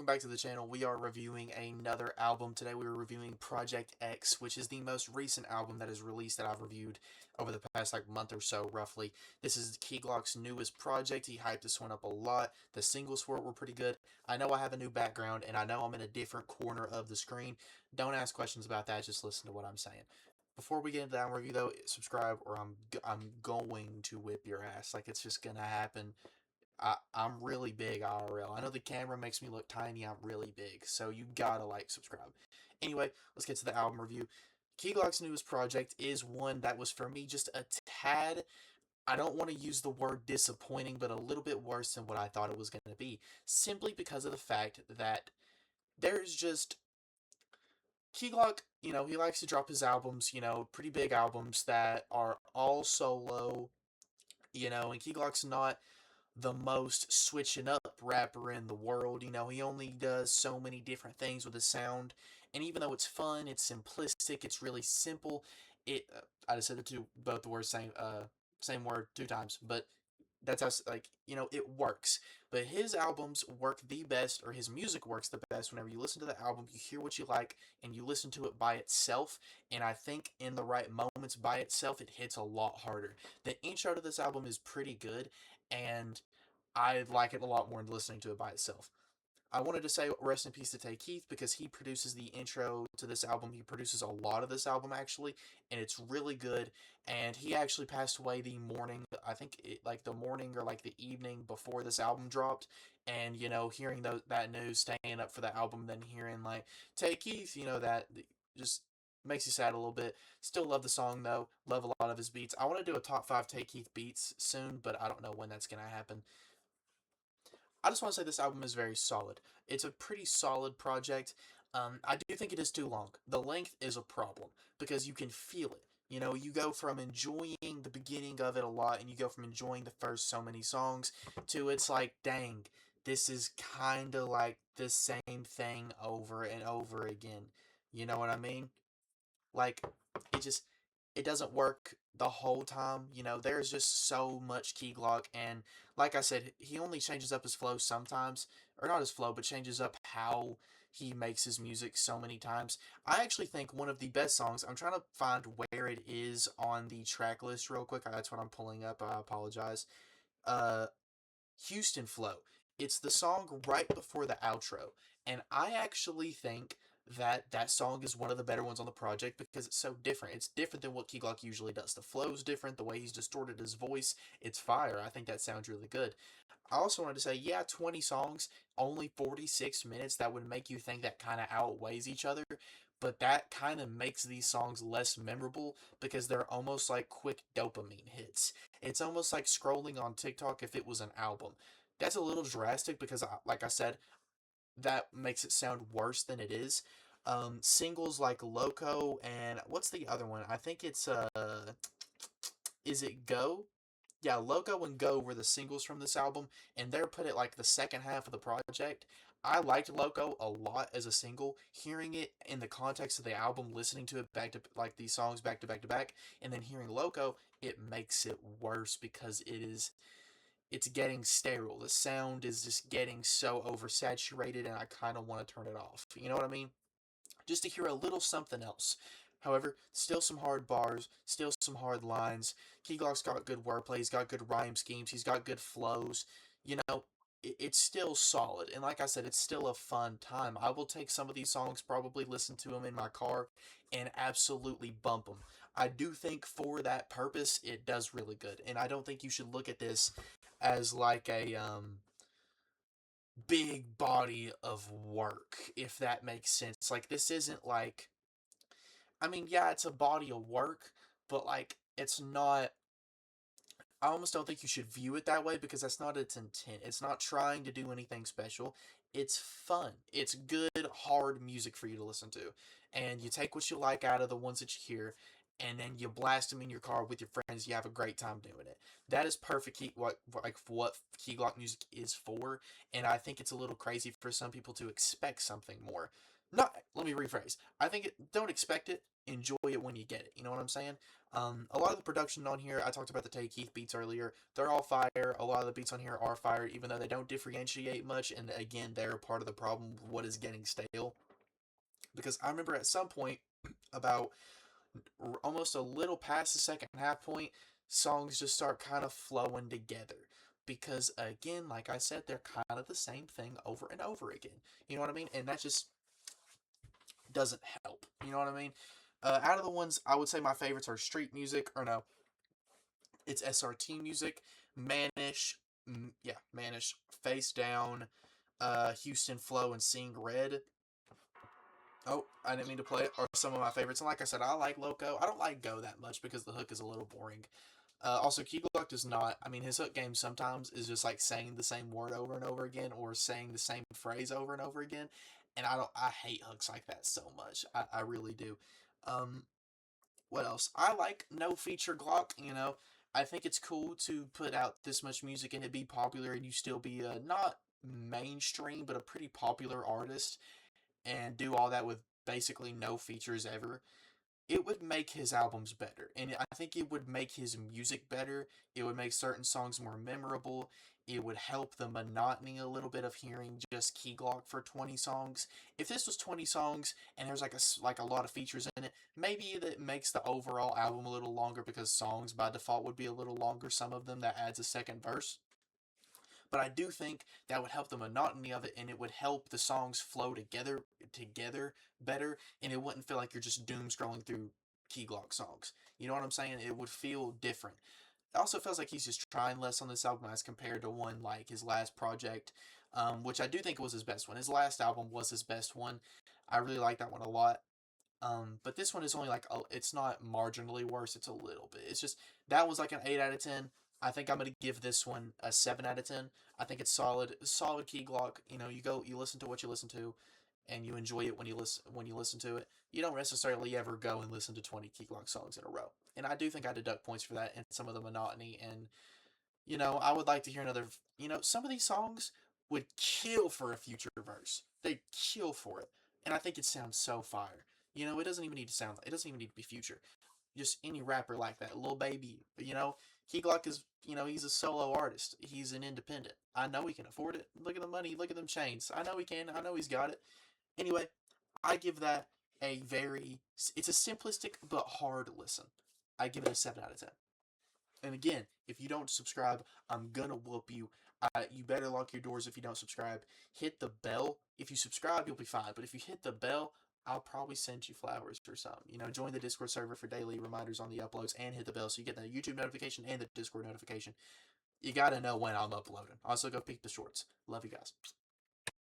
back to the channel. We are reviewing another album. Today we are reviewing Project X, which is the most recent album that is released that I've reviewed over the past month or so, roughly. This is Key Glock's newest project. He hyped this one up a lot. The singles for it were pretty good. I know I have a new background, and I know I'm in a different corner of the screen. Don't ask questions about that, just listen to what I'm saying. Before we get into that review, though, subscribe or I'm going to whip your ass. Like, it's just gonna happen. I'm really big IRL. I know the camera makes me look tiny. I'm really big. So you gotta subscribe. Anyway, let's get to the album review. Key Glock's newest project is one that was for me just a tad, I don't want to use the word disappointing, but a little bit worse than what I thought it was going to be. Simply because of the fact that there's just Key Glock, he likes to drop his albums, pretty big albums that are all solo, and Key Glock's not the most switching up rapper in the world. He only does so many different things with his sound. And even though it's fun, it's simplistic, it's really simple. I just said both the words same word two times, but that's how it works. But his albums work the best, or his music works the best whenever you listen to the album, you hear what you like, and you listen to it by itself. And I think in the right moments by itself, it hits a lot harder. The intro to this album is pretty good, and I like it a lot more than listening to it by itself. I wanted to say rest in peace to Tay Keith because he produces the intro to this album. He produces a lot of this album actually, and it's really good. And he actually passed away the morning, I think the morning or the evening before this album dropped. And hearing that news, staying up for the album, then hearing Tay Keith, that just makes you sad a little bit. Still love the song though. Love a lot of his beats. I want to do a top 5 Tay Keith beats soon, but I don't know when that's gonna happen. I just want to say this album is very solid. It's a pretty solid project. I do think it is too long. The length is a problem because you can feel it. You go from enjoying the beginning of it a lot and you go from enjoying the first so many songs to it's like, dang, this is kind of like the same thing over and over again. You know what I mean? Like, it just, it doesn't work the whole time. There's just so much Key Glock, and like I said, he only changes up his flow sometimes, or not his flow, but changes up how he makes his music so many times. I actually think one of the best songs, I'm trying to find where it is on the track list real quick. That's what I'm pulling up. I apologize. Uh, Houston Flow. It's the song right before the outro, and I actually think that song is one of the better ones on the project because it's so different. It's different than what Key Glock usually does. The flow's different, the way he's distorted his voice, it's fire. I think that sounds really good. I also wanted to say, yeah, 20 songs, only 46 minutes, that would make you think that kind of outweighs each other, but that kind of makes these songs less memorable because they're almost like quick dopamine hits. It's almost like scrolling on TikTok if it was an album. That's a little drastic because, like I said, that makes it sound worse than it is. Singles like Loco and what's the other one? I think it's is it Go? Yeah, Loco and Go were the singles from this album, and they're put at the second half of the project. I liked Loco a lot as a single. Hearing it in the context of the album, listening to it back to these songs back to back to back, and then hearing Loco, it makes it worse because it's getting sterile. The sound is just getting so oversaturated, and I kind of want to turn it off. You know what I mean? Just to hear a little something else. However, still some hard bars, still some hard lines. Key Glock's got good wordplay, he's got good rhyme schemes, he's got good flows. It's still solid. And like I said, it's still a fun time. I will take some of these songs, probably listen to them in my car, and absolutely bump them. I do think for that purpose, it does really good. And I don't think you should look at this as a big body of work, if that makes sense. This isn't I mean, yeah, it's a body of work, but it's not. I almost don't think you should view it that way because that's not its intent. It's not trying to do anything special. It's fun. It's good, hard music for you to listen to. And you take what you like out of the ones that you hear, and then you blast them in your car with your friends. You have a great time doing it. That is perfect. What Key Glock music is for. And I think it's a little crazy for some people to expect something more. Not, let me rephrase. I think don't expect it. Enjoy it when you get it. You know what I'm saying? A lot of the production on here, I talked about the Tay Keith beats earlier. They're all fire. A lot of the beats on here are fire, even though they don't differentiate much. And again, they're part of the problem with what is getting stale. Because I remember at some point, about almost a little past the second half point, songs just start kind of flowing together. Because again, like I said, they're kind of the same thing over and over again. You know what I mean? And that just doesn't help. You know what I mean? Out of the ones, I would say my favorites are street music, or no, it's SRT music, Manish, yeah, Manish, Face Down, Houston Flow, and Seeing Red. Oh, I didn't mean to play it. Are some of my favorites. And like I said, I like Loco. I don't like Go that much because the hook is a little boring. Also, Key Glock does not. I mean, his hook game sometimes is just like saying the same word over and over again, or saying the same phrase over and over again. And I don't. I hate hooks like that so much. I really do. Um, what else? I like no feature Glock. You know, I think it's cool to put out this much music and it be popular, and you still be a not mainstream but a pretty popular artist, and do all that with basically no features ever. It would make his albums better. And I think it would make his music better. It would make certain songs more memorable. It would help the monotony a little bit of hearing just Key Glock for 20 songs. If this was 20 songs and there's like a lot of features in it, maybe that makes the overall album a little longer because songs by default would be a little longer. Some of them that adds a second verse. But I do think that would help the monotony of it, and it would help the songs flow together better, and it wouldn't feel like you're just doom scrolling through Key Glock songs. You know what I'm saying? It would feel different. It also feels like he's just trying less on this album as compared to one like his last project, which I do think was his best one. His last album was his best one. I really like that one a lot. But this one is only like it's not marginally worse. It's a little bit. It's just that was like an 8 out of 10. I think I'm gonna give this one a 7 out of 10. I think it's solid, solid Key Glock. You know, you listen to what you listen to, and you enjoy it when you listen to it. You don't necessarily ever go and listen to 20 Key Glock songs in a row. And I do think I deduct points for that and some of the monotony. And I would like to hear another. Some of these songs would kill for a future verse. They'd kill for it, and I think it sounds so fire. It doesn't even need to sound. It doesn't even need to be future. Just any rapper like that, Lil Baby. But Key Glock is. He's a solo artist. He's an independent. I know he can afford it. Look at the money. Look at them chains. I know he can. I know he's got it. Anyway, I give that a very. It's a simplistic but hard listen. I give it a 7 out of 10. And again, if you don't subscribe, I'm gonna whoop you. You better lock your doors if you don't subscribe. Hit the bell. If you subscribe, you'll be fine. But if you hit the bell, I'll probably send you flowers or something. Join the Discord server for daily reminders on the uploads and hit the bell so you get the YouTube notification and the Discord notification. You gotta know when I'm uploading. Also, go peek the shorts. Love you guys.